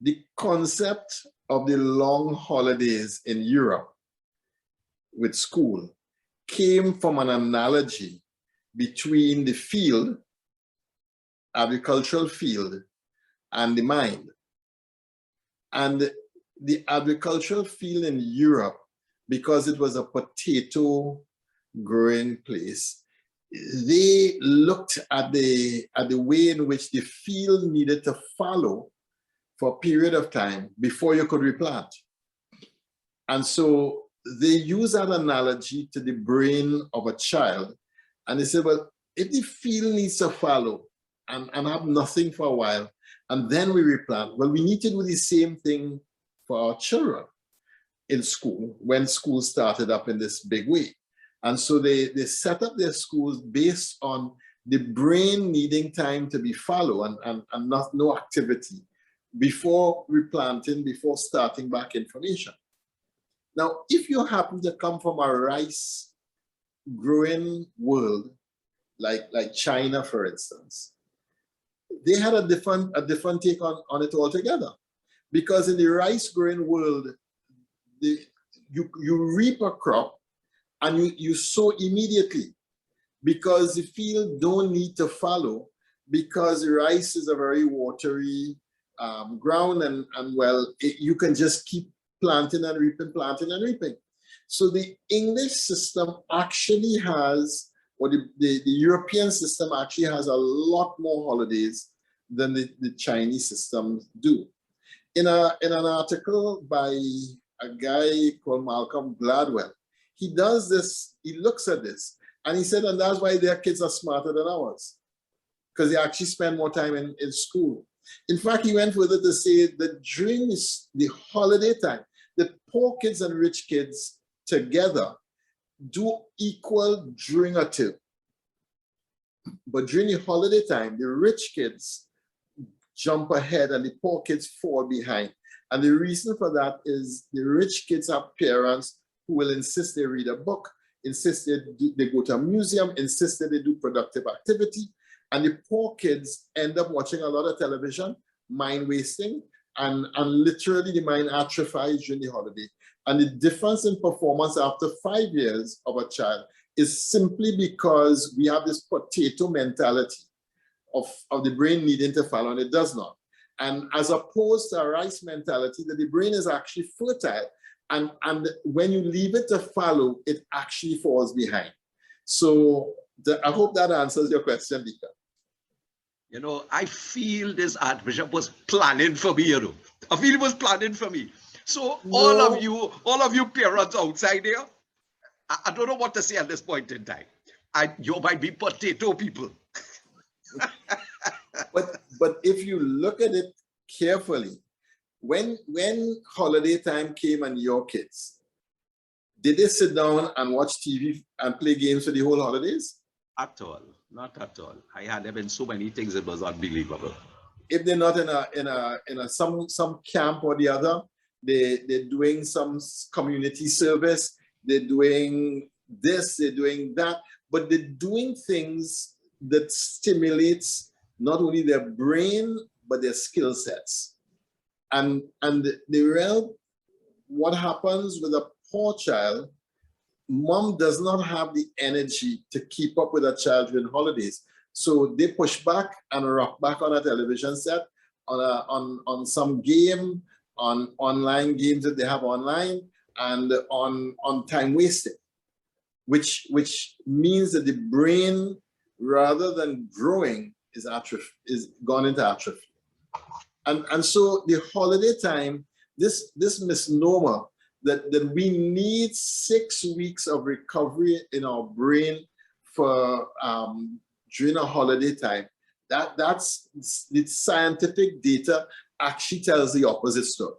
The concept of the long holidays in Europe with school came from an analogy between the field, agricultural field, and the mind. And the agricultural field in Europe, because it was a potato growing place, they looked at the way in which the field needed to follow for a period of time before you could replant. And so they use that analogy to the brain of a child. And they say, well, if the field needs to follow and have nothing for a while, and then we replant, well, we need to do the same thing for our children in school when school started up in this big way. And so they set up their schools based on the brain needing time to be followed and no activity before replanting, before starting back information. Now, if you happen to come from a rice growing world, like China, for instance, they had a different take on it altogether. Because in the rice growing world, you reap a crop and you sow immediately, because the field don't need to follow, because the rice is a very watery ground, and well, you can just keep planting and reaping, planting and reaping. So the English system actually has, or the European system actually has a lot more holidays than the Chinese systems do. In an article by a guy called Malcolm Gladwell, he does this, he looks at this, and he said, and that's why their kids are smarter than ours, because they actually spend more time in school. In fact, he went further to say that during the holiday time, the poor kids and rich kids together do equal during a term. But during the holiday time, the rich kids jump ahead and the poor kids fall behind. And the reason for that is the rich kids have parents who will insist they read a book, insist they go to a museum, insist that they do productive activity. And the poor kids end up watching a lot of television, mind wasting, and literally the mind atrophies during the holiday. And the difference in performance after 5 years of a child is simply because we have this potato mentality of the brain needing to follow, and it does not. And as opposed to a rice mentality, that the brain is actually fertile, and when you leave it to follow, it actually falls behind. So I hope that answers your question, Dika. You know, I feel this Archbishop was planning for me, you know. I feel he was planning for me. So all of you parents outside there, I don't know what to say at this point in time. You might be potato people. But if you look at it carefully, when holiday time came and your kids, did they sit down and watch TV and play games for the whole holidays? At all, not at all. I had them in so many things, it was unbelievable. If they're not in some camp or the other, they're doing some community service, they're doing this, they're doing that, but they're doing things that stimulates not only their brain, but their skill sets. And what happens with a poor child, mom does not have the energy to keep up with a child during holidays. So they push back and rock back on a television set, on some game, on online games that they have online, and on time wasting, which means that the brain, rather than growing, is gone into atrophy. And so the holiday time, this misnomer that we need 6 weeks of recovery in our brain for during a holiday time, that's the scientific data actually tells the opposite story.